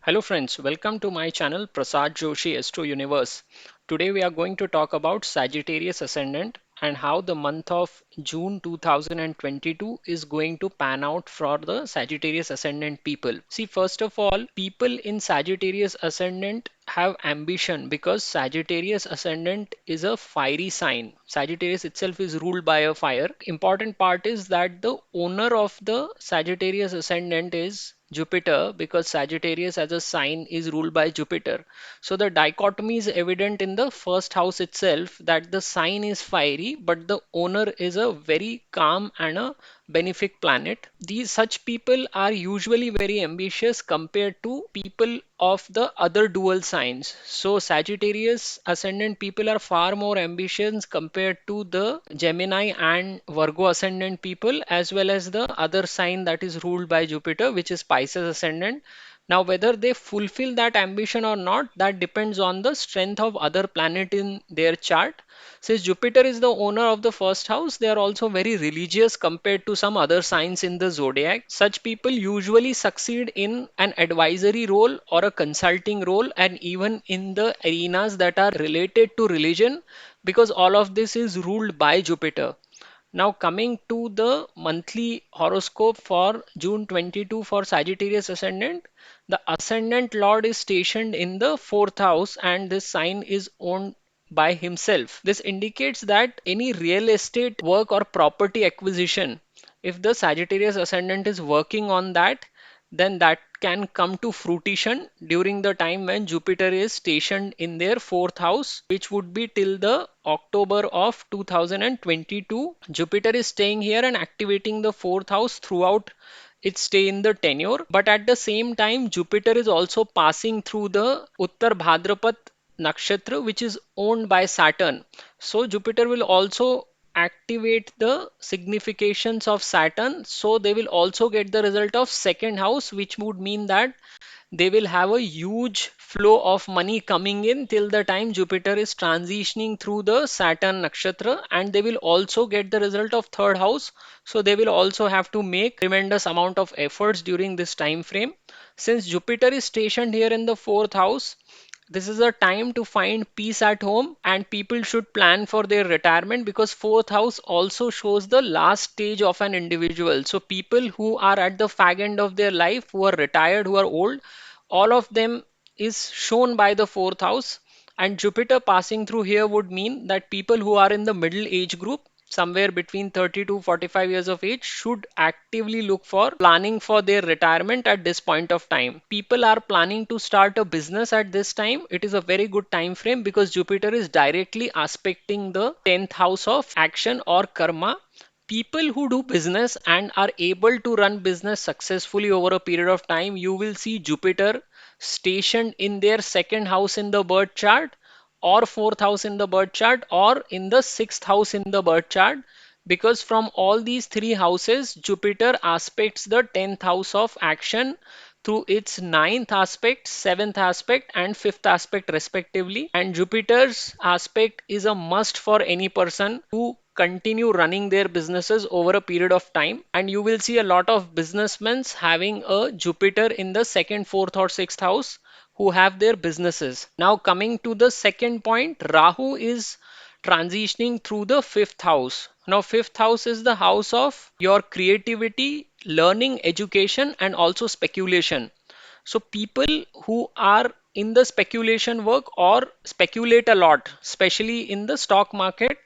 Hello friends, welcome to my channel Prasad Joshi Astro Universe. Today we are going to talk about Sagittarius Ascendant and how the month of June 2022 is going to pan out for the Sagittarius Ascendant people. See, first of all, people in Sagittarius Ascendant have ambition because Sagittarius Ascendant is a fiery sign. Sagittarius itself is ruled by a fire. Important part is that the owner of the Sagittarius Ascendant is Jupiter because Sagittarius as a sign is ruled by Jupiter. So the dichotomy is evident in the first house itself that the sign is fiery, but the owner is a very calm and a benefic planet. These such people are usually very ambitious compared to people of the other dual signs. So Sagittarius ascendant people are far more ambitious compared to the Gemini and Virgo ascendant people as well as the other sign that is ruled by Jupiter, which is Pisces ascendant. Now, whether they fulfill that ambition or not, that depends on the strength of other planet in their chart. Since Jupiter is the owner of the first house, they are also very religious compared to some other signs in the zodiac. Such people usually succeed in an advisory role or a consulting role, and even in the arenas that are related to religion, because all of this is ruled by Jupiter. Now coming to the monthly horoscope for June 22 for Sagittarius ascendant, the ascendant lord is stationed in the fourth house and this sign is owned by himself. This indicates that any real estate work or property acquisition, if the Sagittarius ascendant is working on that, then that can come to fruition during the time when Jupiter is stationed in their fourth house, which would be till the October of 2022. Jupiter is staying here and activating the fourth house throughout its stay in the tenure. But at the same time, Jupiter is also passing through the Uttar Bhadrapat nakshatra, which is owned by Saturn. So Jupiter will also activate the significations of Saturn. So they will also get the result of second house, which would mean that they will have a huge flow of money coming in till the time Jupiter is transitioning through the Saturn nakshatra, and they will also get the result of third house. So they will also have to make tremendous amount of efforts during this time frame. Since Jupiter is stationed here in the fourth house, this is a time to find peace at home and people should plan for their retirement because fourth house also shows the last stage of an individual. So people who are at the fag end of their life, who are retired, who are old, all of them is shown by the fourth house, and Jupiter passing through here would mean that people who are in the middle age group, somewhere between 30 to 45 years of age, should actively look for planning for their retirement at this point of time. People are planning to start a business at this time. It is a very good time frame because Jupiter is directly aspecting the 10th house of action or karma. People who do business and are able to run business successfully over a period of time, you will see Jupiter stationed in their second house in the birth chart, or fourth house in the birth chart, or in the sixth house in the birth chart, because from all these three houses Jupiter aspects the 10th house of action through its ninth aspect, seventh aspect, and fifth aspect respectively. And Jupiter's aspect is a must for any person to continue running their businesses over a period of time. And you will see a lot of businessmen having a Jupiter in the second, fourth, or sixth house who have their businesses. Now, coming to the second point, Rahu is transitioning through the fifth house. Now, fifth house is the house of your creativity, learning, education, and also speculation. So, people who are in the speculation work or speculate a lot, especially in the stock market,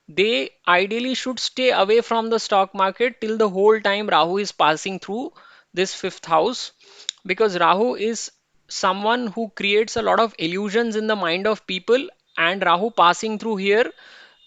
they ideally should stay away from the stock market till the whole time Rahu is passing through this fifth house, because Rahu is someone who creates a lot of illusions in the mind of people, and Rahu passing through here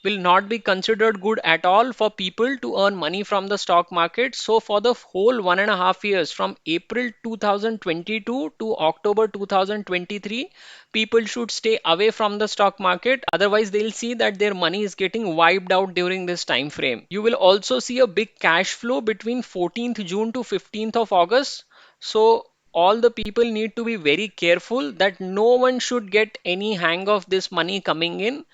will not be considered good at all for people to earn money from the stock market. So for the whole 1.5 years from April 2022 to October 2023, people should stay away from the stock market. Otherwise, they'll see that their money is getting wiped out during this time frame. You will also see a big cash flow between 14th June to 15th of August. So all the people need to be very careful that no one should get any hang of this money coming in,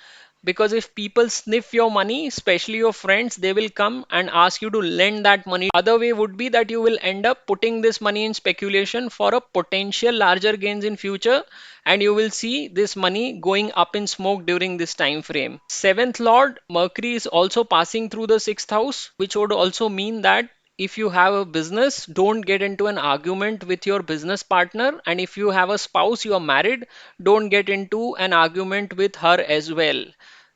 because if people sniff your money, especially your friends, they will come and ask you to lend that money. Other way would be that you will end up putting this money in speculation for a potential larger gains in future, and you will see this money going up in smoke during this time frame. Seventh lord Mercury is also passing through the sixth house, which would also mean that if you have a business, don't get into an argument with your business partner. And if you have a spouse, you are married, don't get into an argument with her as well.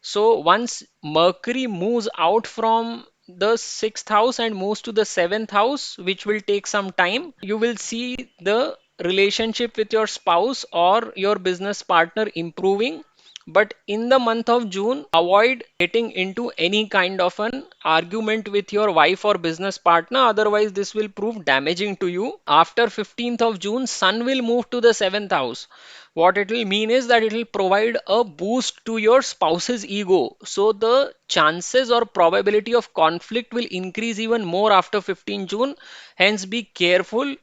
So once Mercury moves out from the sixth house and moves to the seventh house, which will take some time, you will see the relationship with your spouse or your business partner improving. But in the month of June, avoid getting into any kind of an argument with your wife or business partner. Otherwise, this will prove damaging to you. After 15th of June, Sun will move to the seventh house. What it will mean is that it will provide a boost to your spouse's ego. So the chances or probability of conflict will increase even more after 15 June. Hence, be careful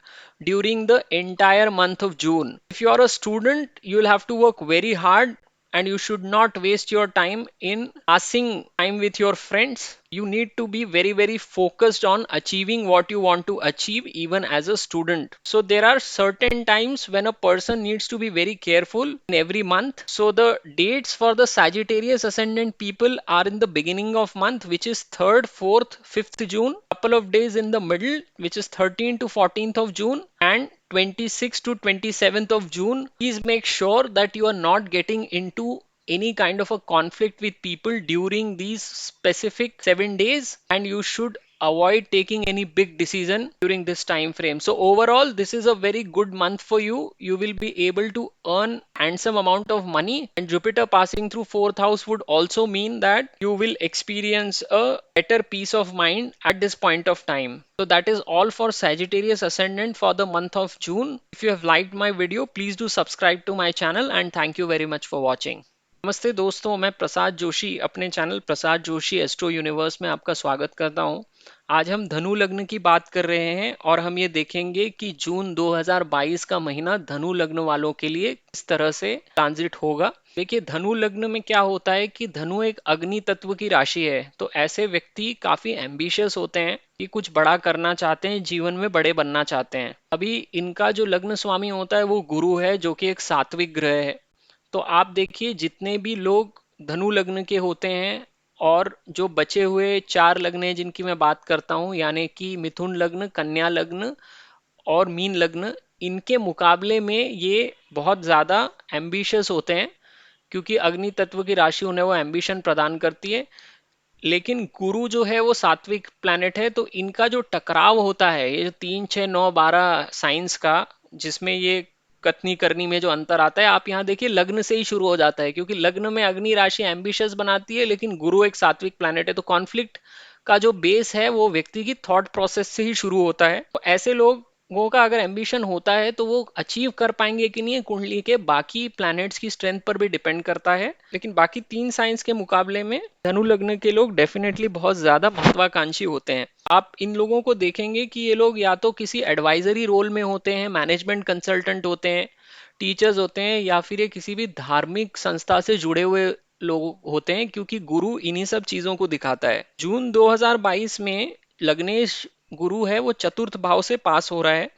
during the entire month of June. If you are a student, you will have to work very hard, and you should not waste your time in passing time with your friends. You need to be very focused on achieving what you want to achieve even as a student. So there are certain times when a person needs to be very careful in every month. So the dates for the Sagittarius ascendant people are in the beginning of month, which is 3rd, 4th, 5th June. Couple of days in the middle, which is 13th to 14th of June, and 26th to 27th of June. Please make sure that you are not getting into any kind of a conflict with people during these specific 7 days, and you should avoid taking any big decision during this time frame. So overall, this is a very good month for you. You will be able to earn handsome amount of money, and Jupiter passing through fourth house would also mean that you will experience a better peace of mind at this point of time. So that is all for Sagittarius ascendant for the month of June. If you have liked my video, please do subscribe to my channel, and thank you very much for watching. नमस्ते दोस्तों, मैं प्रसाद जोशी अपने channel Prasad Joshi astro universe में आपका स्वागत करता हूं। आज हम धनु लग्न की बात कर रहे हैं और हम ये देखेंगे कि जून 2022 का महीना धनु लग्न वालों के लिए किस तरह से ट्रांजिट होगा। देखिए, धनु लग्न में क्या होता है कि धनु एक अग्नि तत्व की राशि है, तो ऐसे व्यक्ति काफी एम्बिशियस होते हैं कि कुछ बड़ा करना चाहते हैं, जीवन में बड़े बनना चाहते हैं। अभी इनका जो लग्न स्वामी होता है वो गुरु है, जो कि एक सात्विक ग्रह है। तो आप देखिए, जितने भी लोग धनु लग्न के होते हैं और जो बचे हुए 4 लग्न हैं जिनकी मैं बात करता हूं, यानी कि मिथुन लग्न, कन्या लग्न और मीन लग्न, इनके मुकाबले में ये बहुत ज्यादा एम्बिशियस होते हैं, क्योंकि अग्नि तत्व की राशि उन्हें वो एम्बिशन प्रदान करती है। लेकिन गुरु जो है वो सात्विक प्लैनेट है, तो इनका जो टकराव होता है, ये 3, 6, 9, 12 साइंस का, जिसमें ये कथनी करनी में जो अंतर आता है, आप यहाँ देखिए लग्न से ही शुरू हो जाता है, क्योंकि लग्न में अग्नि राशि एम्बिशियस बनाती है, लेकिन गुरु एक सात्विक प्लैनेट है। तो कॉन्फ्लिक्ट का जो बेस है वो व्यक्ति की थॉट प्रोसेस से ही शुरू होता है। तो ऐसे लोगों का अगर एम्बिशन होता है तो वो अचीव कर पाएंगे कि नहीं, कुंडली के बाकी प्लैनेट्स की स्ट्रेंथ पर भी डिपेंड करता है। लेकिन बाकी 3 साइंस के मुकाबले में धनु लग्न के लोग डेफिनेटली बहुत ज्यादा महत्वाकांक्षी होते हैं। आप इन लोगों को देखेंगे कि ये लोग या तो किसी एडवाइजरी रोल में होते हैं, मैनेजमेंट कंसल्टेंट होते हैं, टीचर्स होते हैं, या फिर ये किसी भी धार्मिक संस्था से जुड़े हुए लोग होते हैं, क्योंकि गुरु इन्हीं सब चीजों को दिखाता है। जून 2022 में लग्नेश गुरु है वो चतुर्थ भाव से पास हो रहा है।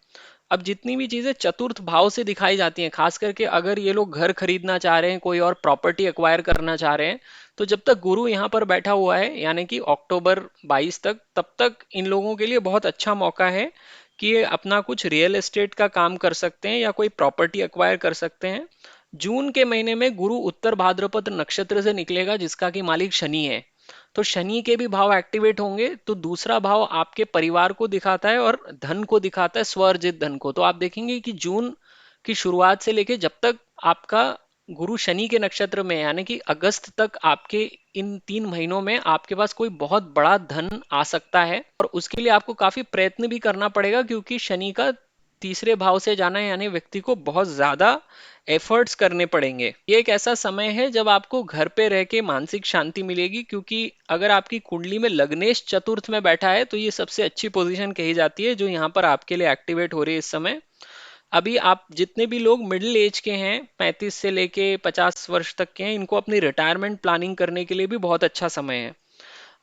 अब जितनी भी चीजें चतुर्थ भाव से दिखाई जाती हैं, खास करके अगर ये लोग घर खरीदना चाह रहे हैं, कोई और प्रॉपर्टी एक्वायर करना चाह रहे हैं, तो जब तक गुरु यहाँ पर बैठा हुआ है, यानी कि अक्टूबर 22 तक, तब तक इन लोगों के लिए बहुत अच्छा मौका है कि ये अपना कुछ रियल एस्टेट का काम कर सकते हैं या कोई प्रॉपर्टी एक्वायर कर सकते हैं। जून के महीने में गुरु उत्तर भाद्रपद नक्षत्र से निकलेगा, जिसका कि मालिक शनि है। तो शनि के भी भाव एक्टिवेट होंगे, तो दूसरा भाव आपके परिवार को दिखाता है और धन को दिखाता है, स्वर्जित धन को। तो आप देखेंगे कि जून की शुरुआत से लेके जब तक आपका गुरु शनि के नक्षत्र में, यानी कि अगस्त तक, आपके इन 3 महीनों में आपके पास कोई बहुत बड़ा धन आ सकता है। और उसके लिए आपको काफी प्रयत्न भी करना पड़ेगा, क्योंकि शनि का तीसरे भाव से जाना है, यानी व्यक्ति को बहुत ज्यादा एफर्ट्स करने पड़ेंगे। ये एक ऐसा समय है जब आपको घर पे रह के मानसिक शांति मिलेगी, क्योंकि अगर आपकी कुंडली में लग्नेश चतुर्थ में बैठा है तो ये सबसे अच्छी पोजीशन कही जाती है जो यहाँ पर आपके लिए एक्टिवेट हो रही है इस समय। अभी आप जितने भी लोग मिडिल एज के हैं, 35 से लेके 50 वर्ष तक के हैं, इनको अपनी रिटायरमेंट प्लानिंग करने के लिए भी बहुत अच्छा समय है।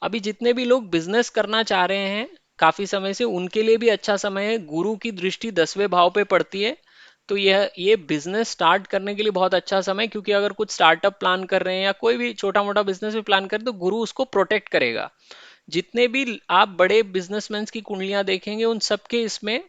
अभी जितने भी लोग बिजनेस करना चाह रहे हैं काफी समय से, उनके लिए भी अच्छा समय है। गुरु की दृष्टि 10वें भाव पे पड़ती है, तो ये बिजनेस स्टार्ट करने के लिए बहुत अच्छा समय है, क्योंकि अगर कुछ स्टार्टअप प्लान कर रहे हैं या कोई भी छोटा मोटा बिजनेस भी प्लान करें तो गुरु उसको प्रोटेक्ट करेगा। जितने भी आप बड़े बिजनेसमैन की कुंडलियां देखेंगे उन सबके इसमें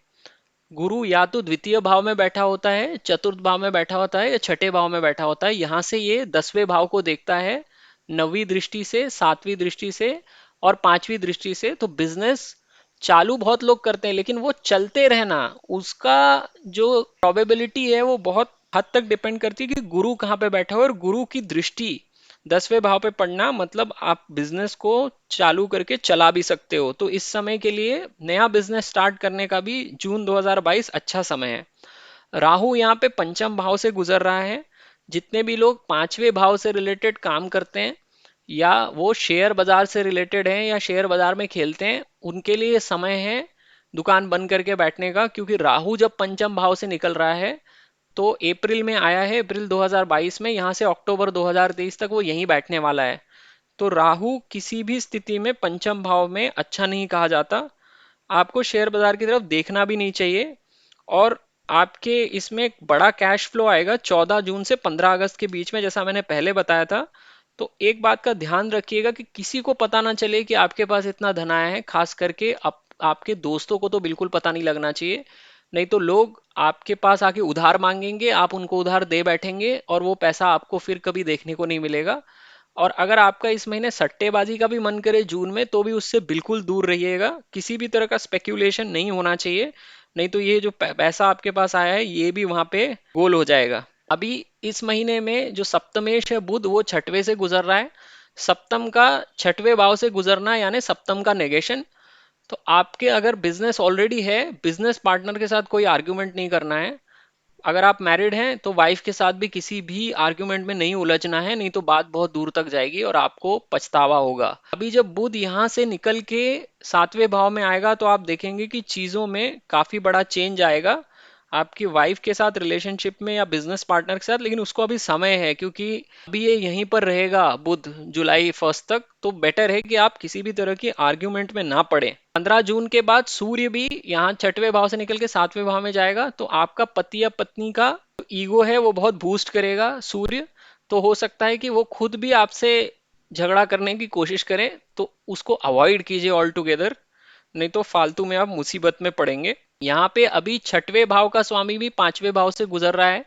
गुरु या तो द्वितीय भाव में बैठा होता है, चतुर्थ भाव में बैठा होता है, या छठे भाव में बैठा होता है। यहां से ये 10वें भाव को देखता है, नवीं दृष्टि से, सातवीं दृष्टि से और पांचवी दृष्टि से। तो बिजनेस चालू बहुत लोग करते हैं, लेकिन वो चलते रहना, उसका जो प्रोबेबिलिटी है वो बहुत हद तक डिपेंड करती है कि गुरु कहाँ पे बैठा हो। और गुरु की दृष्टि 10वें भाव पे पड़ना मतलब आप बिजनेस को चालू करके चला भी सकते हो। तो इस समय के लिए नया बिजनेस स्टार्ट करने का भी जून 2022 अच्छा समय है। राहु यहाँ पे पंचम भाव से गुजर रहा है। जितने भी लोग पांचवें भाव से रिलेटेड काम करते हैं, या वो शेयर बाजार से रिलेटेड हैं, या शेयर बाजार में खेलते हैं, उनके लिए समय है दुकान बंद करके बैठने का। क्योंकि राहु जब पंचम भाव से निकल रहा है तो अप्रैल में आया है, अप्रैल 2022 में, यहां से अक्टूबर 2023 तक वो यहीं बैठने वाला है। तो राहु किसी भी स्थिति में पंचम भाव में अच्छा नहीं कहा जाता। आपको शेयर बाजार की तरफ देखना भी नहीं चाहिए। और आपके इसमें एक बड़ा कैश फ्लो आएगा 14 जून से 15 अगस्त के बीच में, जैसा मैंने पहले बताया था। तो एक बात का ध्यान रखिएगा कि किसी को पता ना चले कि आपके पास इतना धन आया है। खास करके आपके दोस्तों को तो बिल्कुल पता नहीं लगना चाहिए, नहीं तो लोग आपके पास आके उधार मांगेंगे, आप उनको उधार दे बैठेंगे और वो पैसा आपको फिर कभी देखने को नहीं मिलेगा। और अगर आपका इस महीने सट्टेबाजी का भी मन करे जून में, तो भी उससे बिल्कुल दूर रहिएगा। किसी भी तरह का स्पेक्यूलेशन नहीं होना चाहिए, नहीं तो ये जो पैसा आपके पास आया है ये भी वहां पे गोल हो जाएगा। अभी इस महीने में जो सप्तमेश है बुध, वो छठवें से गुजर रहा है। सप्तम का छठवें भाव से गुजरना यानी सप्तम का नेगेशन। तो आपके अगर बिजनेस ऑलरेडी है, बिजनेस पार्टनर के साथ कोई आर्ग्यूमेंट नहीं करना है। अगर आप मैरिड हैं तो वाइफ के साथ भी किसी भी आर्ग्यूमेंट में नहीं उलझना है, नहीं तो बात बहुत दूर तक जाएगी और आपको पछतावा होगा। अभी जब बुध यहां से निकल के सातवें भाव में आएगा तो आप देखेंगे कि चीजों में काफी बड़ा चेंज आएगा आपकी वाइफ के साथ रिलेशनशिप में या बिजनेस पार्टनर के साथ। लेकिन उसको अभी समय है, क्योंकि अभी ये यहीं पर रहेगा बुध जुलाई 1 तक। तो बेटर है कि आप किसी भी तरह की आर्ग्यूमेंट में ना पड़े। 15 जून के बाद सूर्य भी यहाँ छठवें भाव से निकल के सातवें भाव में जाएगा, तो आपका पति या पत्नी का ईगो है वो बहुत बूस्ट करेगा सूर्य। तो हो सकता है कि वो खुद भी आपसे झगड़ा करने की कोशिश करें, तो उसको अवॉइड कीजिए ऑल टुगेदर, नहीं तो फालतू में आप मुसीबत में पड़ेंगे। यहाँ पे अभी छठवें भाव का स्वामी भी पांचवें भाव से गुजर रहा है।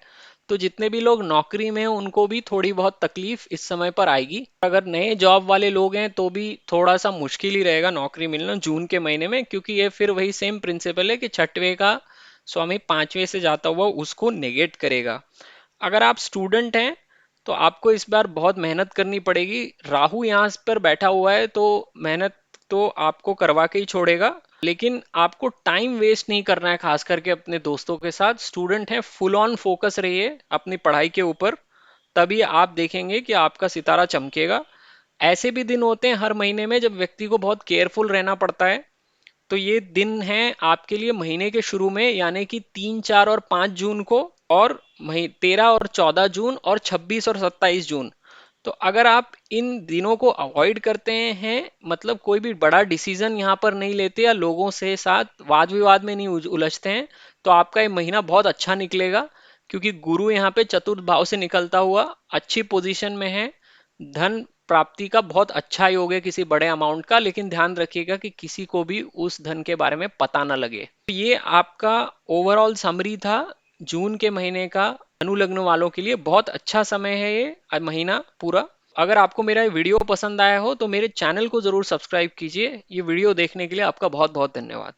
तो जितने भी लोग नौकरी में हैं उनको भी थोड़ी बहुत तकलीफ इस समय पर आएगी। अगर नए जॉब वाले लोग हैं तो भी थोड़ा सा मुश्किल ही रहेगा नौकरी मिलना जून के महीने में, क्योंकि ये फिर वही सेम प्रिंसिपल है कि छठवें का स्वामी पांचवें से जाता हुआ उसको नेगेट करेगा। अगर आप स्टूडेंट हैं तो आपको इस बार बहुत मेहनत करनी पड़ेगी। राहु यहाँ पर बैठा हुआ है तो मेहनत तो आपको करवा के ही छोड़ेगा, लेकिन आपको टाइम वेस्ट नहीं करना है, खास करके अपने दोस्तों के साथ। स्टूडेंट हैं, फुल ऑन फोकस रहिए अपनी पढ़ाई के ऊपर, तभी आप देखेंगे कि आपका सितारा चमकेगा। ऐसे भी दिन होते हैं हर महीने में जब व्यक्ति को बहुत केयरफुल रहना पड़ता है। तो ये दिन है आपके लिए महीने के शुरू में, यानी कि 3, 4 और 5 जून को, और 13 और 14 जून, और 26 और 27 जून। तो अगर आप इन दिनों को अवॉइड करते हैं, मतलब कोई भी बड़ा डिसीजन यहाँ पर नहीं लेते या लोगों से साथ वाद विवाद में नहीं उलझते हैं, तो आपका ये महीना बहुत अच्छा निकलेगा। क्योंकि गुरु यहाँ पे चतुर्थ भाव से निकलता हुआ अच्छी पोजीशन में है। धन प्राप्ति का बहुत अच्छा योग है किसी बड़े अमाउंट का, लेकिन ध्यान रखिएगा कि किसी को भी उस धन के बारे में पता ना लगे। तो ये आपका ओवरऑल समरी था जून के महीने का। अनुलग्न वालों के लिए बहुत अच्छा समय है ये महीना पूरा। अगर आपको मेरा ये वीडियो पसंद आया हो तो मेरे चैनल को जरूर सब्सक्राइब कीजिए। ये वीडियो देखने के लिए आपका बहुत बहुत धन्यवाद।